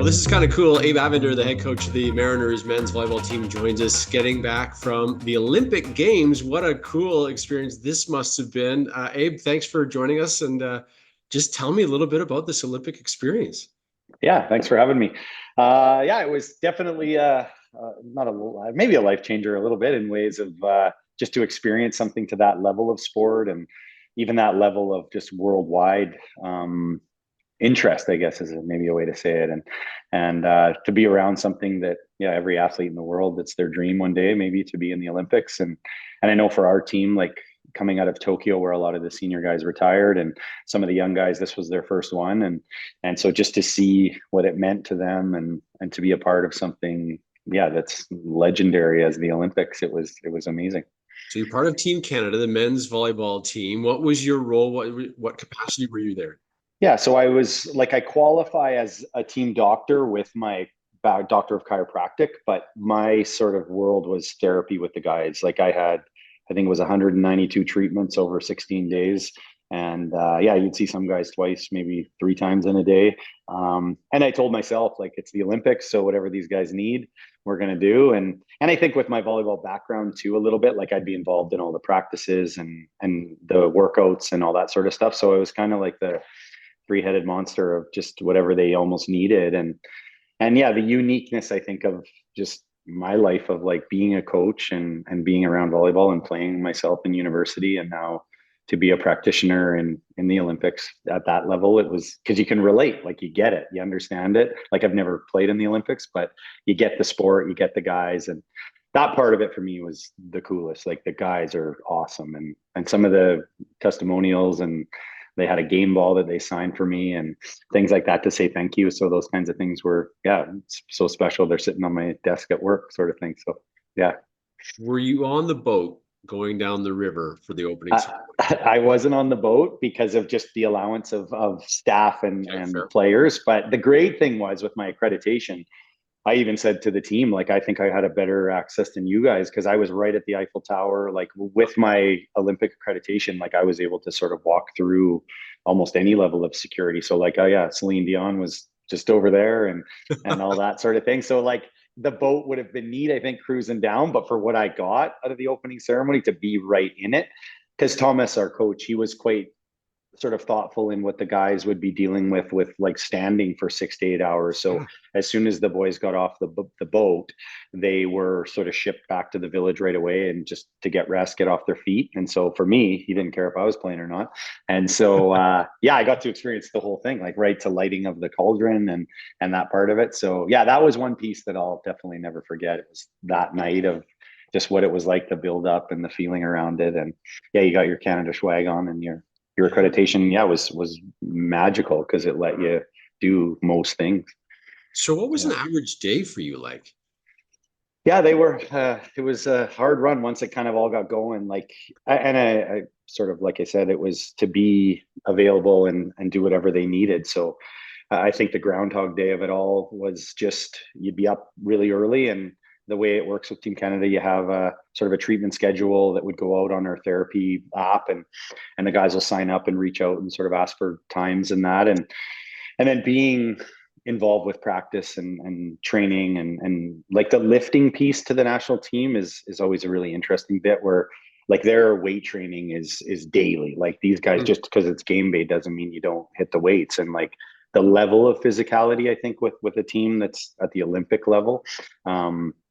Well, this is kind of cool. Abe Avender, the head coach of the Mariners men's volleyball team, joins us getting back from the Olympic Games. What a cool experience this must have been. Abe, thanks for joining us. And just tell me a little bit about this Olympic experience. Yeah, thanks for having me. Yeah, it was definitely not a maybe a life changer a little bit in ways of just to experience something to that level of sport and even that level of just worldwide interest, I guess is maybe a way to say it. And to be around something that every athlete in the world, that's their dream one day, maybe to be in the Olympics. And I know for our team, like coming out of Tokyo, where a lot of the senior guys retired and some of the young guys, this was their first one. And so just to see what it meant to them and to be a part of something, that's legendary as the Olympics, it was amazing. So you're part of Team Canada, the men's volleyball team. What was your role? What capacity were you there? Yeah, so I qualify as a team doctor with my doctor of chiropractic, but my sort of world was therapy with the guys. Like I think it was 192 treatments over 16 days. And you'd see some guys twice, maybe three times in a day. And I told myself, like, it's the Olympics, so whatever these guys need, we're gonna do. And I think with my volleyball background too, a little bit, like I'd be involved in all the practices and the workouts and all that sort of stuff. So it was kind of like the three-headed monster of just whatever they almost needed. And the uniqueness, I think, of just my life of like being a coach and being around volleyball and playing myself in university, and now to be a practitioner in the Olympics at that level. It was because you can relate, like you get it, you understand it. Like I've never played in the Olympics, but you get the sport, you get the guys, and that part of it for me was the coolest. Like the guys are awesome, and some of the testimonials, and they had a game ball that they signed for me and things like that to say thank you. So those kinds of things were, so special. They're sitting on my desk at work, sort of thing. So, yeah. Were you on the boat going down the river for the opening I, ceremony? I wasn't on the boat because of just the allowance of staff Okay, and fair. players. But the great thing was with my accreditation, I even said to the team, like, I think I had a better access than you guys because I was right at the Eiffel Tower. Like with my Olympic accreditation, like I was able to sort of walk through almost any level of security. So like, oh yeah, Celine Dion was just over there and all that sort of thing. So like the boat would have been neat, I think, cruising down. But for what I got out of the opening ceremony, to be right in it, because Thomas, our coach, he was quite sort of thoughtful in what the guys would be dealing with like standing for 6 to 8 hours. So Yeah. as soon as the boys got off the boat, they were sort of shipped back to the village right away and just to get rest, get off their feet. And so for me, he didn't care if I was playing or not. And so I got to experience the whole thing, like right to lighting of the cauldron and that part of it. So that was one piece that I'll definitely never forget. It was that night of just what it was like to build up and the feeling around it. And you got your Canada swag on and your accreditation, was magical because it let you do most things. So what was Yeah. an average day for you like? Yeah, they were. It was a hard run once it kind of all got going. Like, I sort of, like I said, it was to be available and do whatever they needed. So I think the Groundhog Day of it all was just you'd be up really early, and the way it works with Team Canada, you have a sort of a treatment schedule that would go out on our therapy app, and the guys will sign up and reach out and sort of ask for times and that, and then being involved with practice and training and like the lifting piece to the national team is always a really interesting bit where like their weight training is daily. Like these guys, Mm. just because it's game day doesn't mean you don't hit the weights. And like the level of physicality, I think with a team that's at the Olympic level,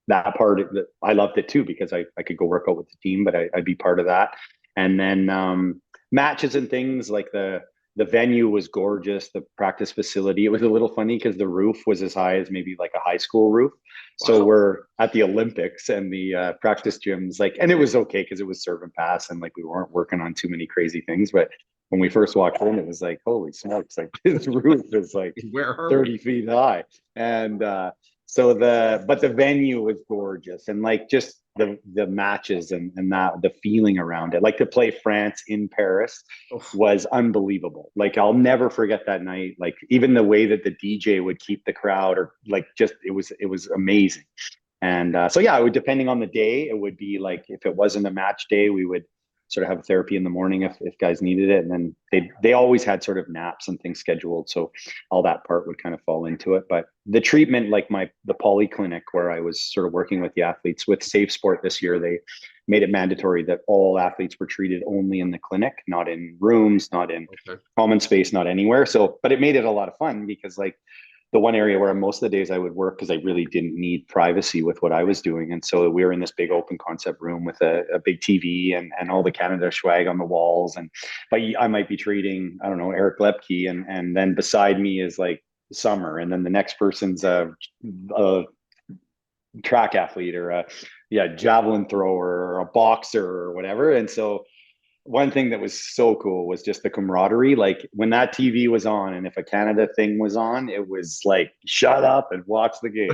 that part that I loved it too, because I could go work out with the team, but I'd be part of that. And then matches and things like the venue was gorgeous. The practice facility, it was a little funny because the roof was as high as maybe like a high school roof. So Wow. we're at the Olympics and the practice gyms, like, and it was okay because it was serve and pass and like we weren't working on too many crazy things. But when we first walked in, it was like, holy smokes, like this roof is like Where are we? 30 feet high. And but the venue was gorgeous, and like just the matches and that the feeling around it, like to play France in Paris Oh, was unbelievable. Like I'll never forget that night. Like even the way that the DJ would keep the crowd, or like just it was amazing. And it would, depending on the day, it would be like if it wasn't a match day, we would sort of have therapy in the morning if guys needed it. And then they always had sort of naps and things scheduled. So all that part would kind of fall into it. But the treatment, like the poly clinic where I was sort of working with the athletes with Safe Sport this year, they made it mandatory that all athletes were treated only in the clinic, not in rooms, not in common space, not anywhere. So, but it made it a lot of fun because like the one area where most of the days I would work because I really didn't need privacy with what I was doing. And so we were in this big open concept room with a big TV and all the Canada swag on the walls. And but I might be treating, I don't know, Eric Lepke, and then beside me is like Summer, and then the next person's a track athlete or a javelin thrower or a boxer or whatever. And so one thing that was so cool was just the camaraderie. Like when that TV was on and if a Canada thing was on, it was like, shut up and watch the game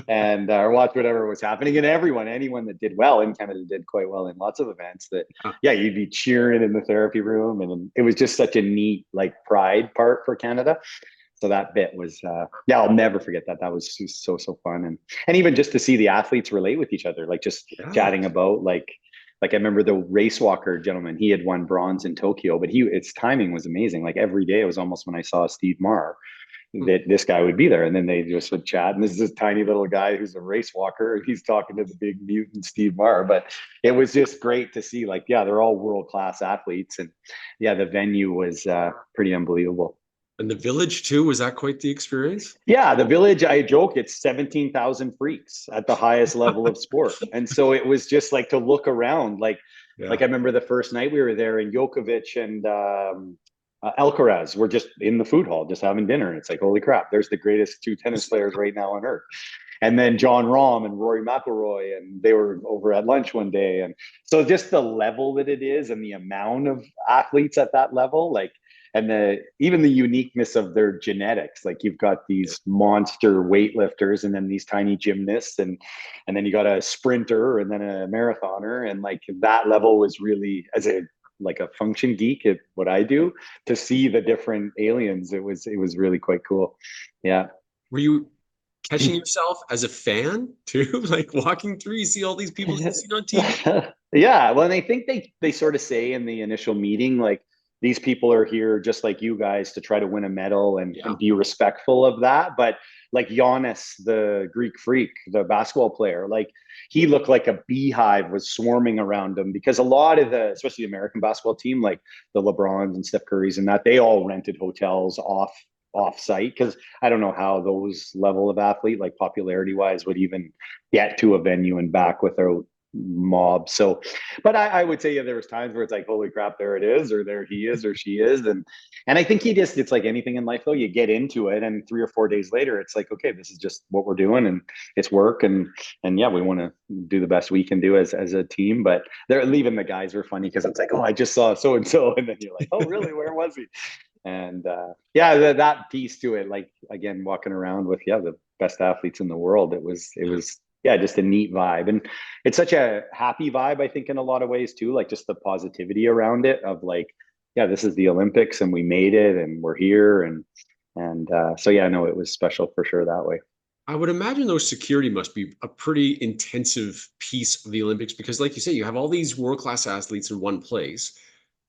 and or watch whatever was happening. And anyone that did well in Canada did quite well in lots of events that, you'd be cheering in the therapy room. And it was just such a neat, like pride part for Canada. So that bit was, I'll never forget that. That was so fun. And even just to see the athletes relate with each other, like just chatting about like I remember the race walker gentleman, he had won bronze in Tokyo, but its timing was amazing. Like every day, it was almost when I saw Steve Marr that this guy would be there. And then they just would chat. And this is this tiny little guy who's a race walker. He's talking to the big mutant Steve Marr. But it was just great to see like, they're all world-class athletes. And the venue was pretty unbelievable. And the village too, was that quite the experience? Yeah, the village, I joke, it's 17,000 freaks at the highest level of sport. And so it was just like to look around, like I remember the first night we were there and Djokovic and Alcaraz were just in the food hall, just having dinner. And it's like, holy crap, there's the greatest two tennis players right now on earth. And then John Rahm and Rory McIlroy, and they were over at lunch one day. And so just the level that it is and the amount of athletes at that level, like, and even the uniqueness of their genetics. Like you've got these monster weightlifters and then these tiny gymnasts and then you got a sprinter and then a marathoner. And like that level was really, as a function geek at what I do, to see the different aliens, it was really quite cool. Yeah. Were you catching yourself as a fan too? Like walking through, you see all these people you've seen on TV? Yeah. Well, and I think they sort of say in the initial meeting, like, these people are here just like you guys to try to win a medal and be respectful of that. But like Giannis, the Greek freak, the basketball player, like he looked like a beehive was swarming around him because a lot of especially the American basketball team, like the LeBrons and Steph Currys and that, they all rented hotels off site because I don't know how those level of athlete, like popularity wise, would even get to a venue and back without mob. So, but I would say there was times where it's like, holy crap, there it is, or there he is, or she is. And I think it's like anything in life though, you get into it and 3 or 4 days later, it's like, okay, this is just what we're doing and it's work. And we want to do the best we can do as a team. But they're leaving, the guys were funny because it's like, oh, I just saw so-and-so. And then you're like, oh, really? Where was he? And that piece to it, like, again, walking around with, the best athletes in the world. It was just a neat vibe. And it's such a happy vibe, I think, in a lot of ways too, like just the positivity around it of like, this is the Olympics and we made it and we're here. And so, it was special for sure that way. I would imagine though security must be a pretty intensive piece of the Olympics because like you say, you have all these world-class athletes in one place.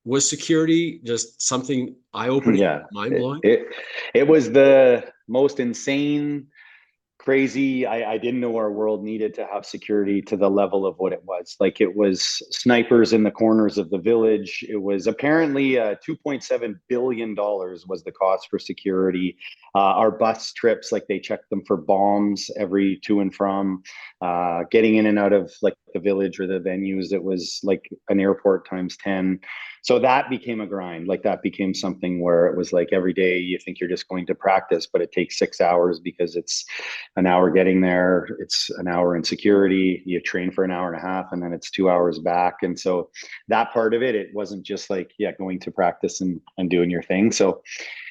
Was security just something eye-opening, mind-blowing? It was the most insane, crazy. I didn't know our world needed to have security to the level of what it was. Like it was snipers in the corners of the village. It was apparently $2.7 billion was the cost for security. Our bus trips, like they checked them for bombs every to and from. Getting in and out of like the village or the venues, it was like an airport times 10. So that became a grind. Like that became something where it was like every day you think you're just going to practice, but it takes 6 hours because it's an hour getting there. It's an hour in security. You train for an hour and a half and then it's 2 hours back. And so that part of it wasn't just like, going to practice and doing your thing. So,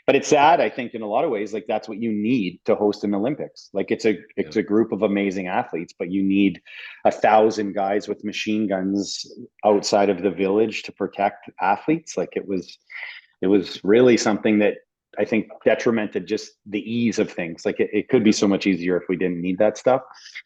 but it's sad, I think, in a lot of ways, like that's what you need to host an Olympics. Like it's a group of amazing athletes, but you need 1,000 guys with machine guns outside of the village to protect athletes. Like it was really something that I think, detrimented just the ease of things. Like it could be so much easier if we didn't need that stuff.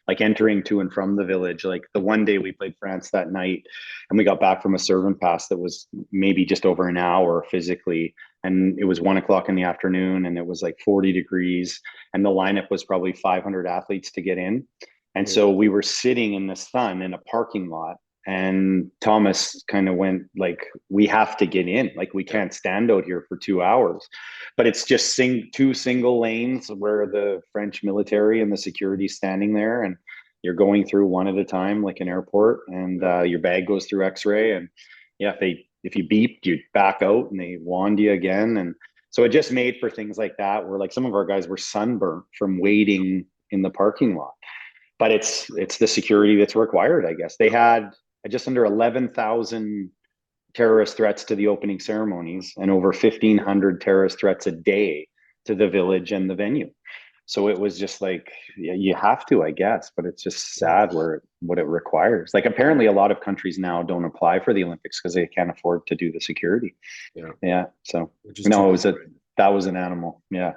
Like entering to and from the village. Like the one day we played France that night, and we got back from a serve and pass that was maybe just over an hour physically, and it was 1 o'clock in the afternoon, and it was like 40 degrees, and the lineup was probably 500 athletes to get in. And so we were sitting in the sun in a parking lot, and Thomas kind of went like, we have to get in. Like, we can't stand out here for 2 hours. But it's just two single lanes where the French military and the security standing there, and you're going through one at a time, like an airport, and your bag goes through X-ray. And yeah, if you beep, you back out, and they wand you again. And so it just made for things like that, where like some of our guys were sunburnt from waiting in the parking lot. But it's the security that's required, I guess. They had just under 11,000 terrorist threats to the opening ceremonies, and over 1,500 terrorist threats a day to the village and the venue. So it was just like, yeah, you have to, I guess, but it's just sad what it requires. Like, apparently a lot of countries now don't apply for the Olympics because they can't afford to do the security. Yeah. So no, that was an animal. Yeah.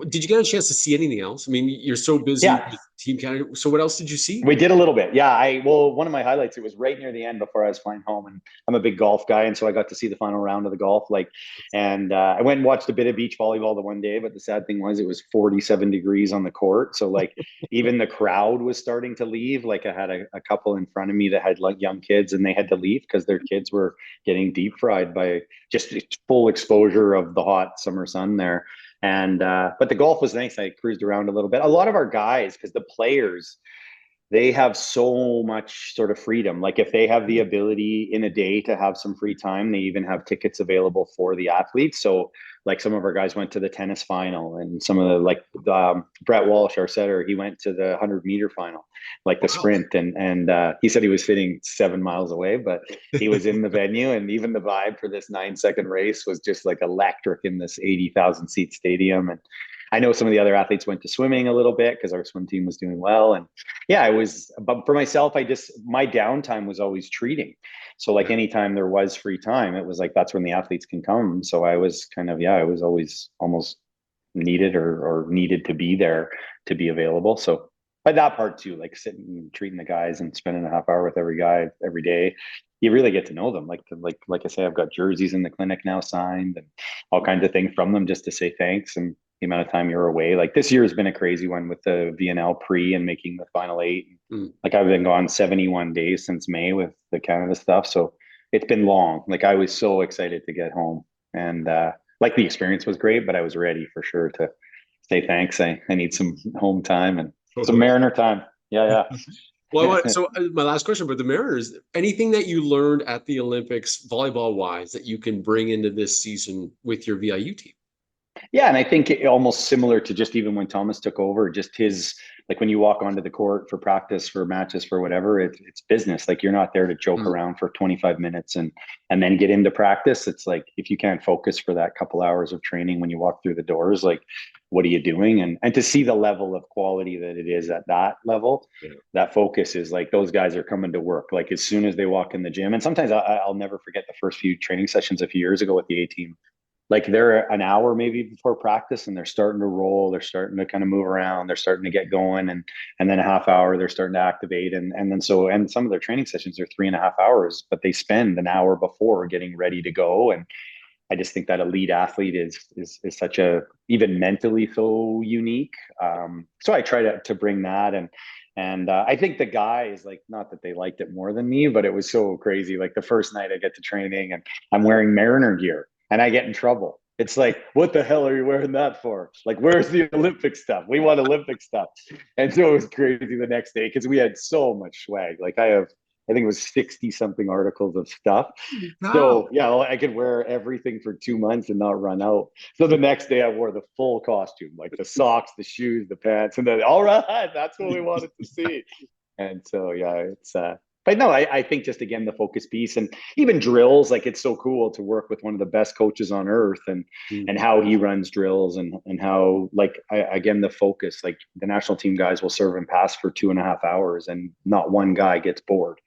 Did you get a chance to see anything else? I mean, you're so busy with Team Canada. So what else did you see? We did a little bit. Yeah. One of my highlights, it was right near the end before I was flying home, and I'm a big golf guy. And so I got to see the final round of the golf. I went and watched a bit of beach volleyball the one day, but the sad thing was it was 47 degrees on the court. So like even the crowd was starting to leave. Like, I had a couple in front of me that had like young kids, and they had to leave because their kids were getting deep fried by just full exposure of the hot summer sun there. And but the golf was nice. I cruised around a little bit. A lot of our guys, because the players, they have so much sort of freedom. Like, if they have the ability in a day to have some free time, they even have tickets available for the athletes. So like some of our guys went to the tennis final, and some of the Brett Walsh, our setter, he went to the 100-meter final, like the sprint. And he said he was sitting 7 miles away, but he was in the venue. And even the vibe for this 9-second race was just like electric in this 80,000 seat stadium. And I know some of the other athletes went to swimming a little bit because our swim team was doing well. And yeah, but for myself, my downtime was always treating. So like anytime there was free time, it was like, that's when the athletes can come. So I was I was always almost needed or needed to be there to be available. So by that part too, like sitting and treating the guys and spending a half hour with every guy every day, you really get to know them. Like I say, I've got jerseys in the clinic now signed and all kinds of things from them just to say thanks. And the amount of time you're away, like this year has been a crazy one with the VNL pre and making the final 8. Like, I've been gone 71 days since May with the Canada stuff. So it's been long. Like, I was so excited to get home, and like the experience was great, but I was ready for sure to say thanks. I need some home time and some Mariner time. Yeah. Well, so my last question about the Mariners, anything that you learned at the Olympics volleyball wise that you can bring into this season with your VIU team? Yeah, and I think almost similar to just even when Thomas took over, just his, like, when you walk onto the court for practice, for matches, for whatever, it's business. Like, you're not there to joke around for 25 minutes and then get into practice. It's like, if you can't focus for that couple hours of training when you walk through the doors, like, what are you doing? And to see the level of quality that it is at that level, that focus is like, those guys are coming to work. Like, as soon as they walk in the gym, and sometimes I'll never forget the first few training sessions a few years ago with the A team. Like, they're an hour maybe before practice, and they're starting to roll, they're starting to kind of move around, they're starting to get going, and then a half hour they're starting to activate, and some of their training sessions are 3.5 hours, but they spend an hour before getting ready to go. And I just think that elite athlete is such a, even mentally, so unique. So I try to bring that, and I think the guys, like, not that they liked it more than me, but it was so crazy. Like, the first night I get to training and I'm wearing Mariner gear, and I get in trouble. It's like, what the hell are you wearing that for? Like, where's the Olympic stuff? We want Olympic stuff. And so it was crazy the next day because we had so much swag. Like, I think it was 60 something articles of stuff. Wow. So yeah, I could wear everything for 2 months and not run out. So the next day I wore the full costume, like the socks, the shoes, the pants, and then, all right, that's what we wanted to see. And so, yeah, it's, but no, I think just, again, the focus piece, and even drills, like, it's so cool to work with one of the best coaches on earth, and how he runs drills, and how, like, again, the focus, like, the national team guys will serve and pass for 2.5 hours and not one guy gets bored,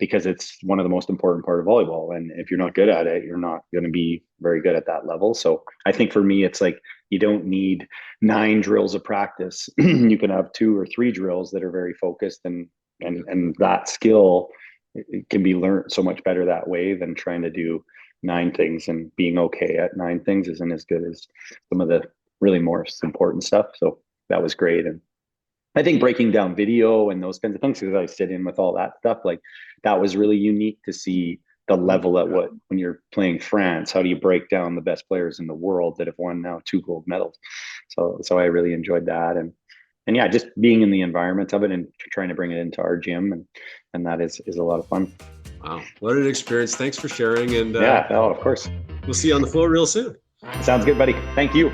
because it's one of the most important part of volleyball. And if you're not good at it, you're not going to be very good at that level. So I think for me, it's like, you don't need 9 drills of practice. You can have 2 or 3 drills that are very focused, and that skill, it can be learned so much better that way than trying to do 9 things, and being okay at 9 things isn't as good as some of the really more important stuff. So that was great. And I think breaking down video and those kinds of things, because I sit in with all that stuff, like that was really unique to see the level at what, when you're playing France, how do you break down the best players in the world that have won now 2 gold medals? So I really enjoyed that. And yeah, just being in the environment of it and trying to bring it into our gym, and that is a lot of fun. Wow, what an experience. Thanks for sharing. And yeah, oh, of course. We'll see you on the floor real soon. Sounds good, buddy. Thank you.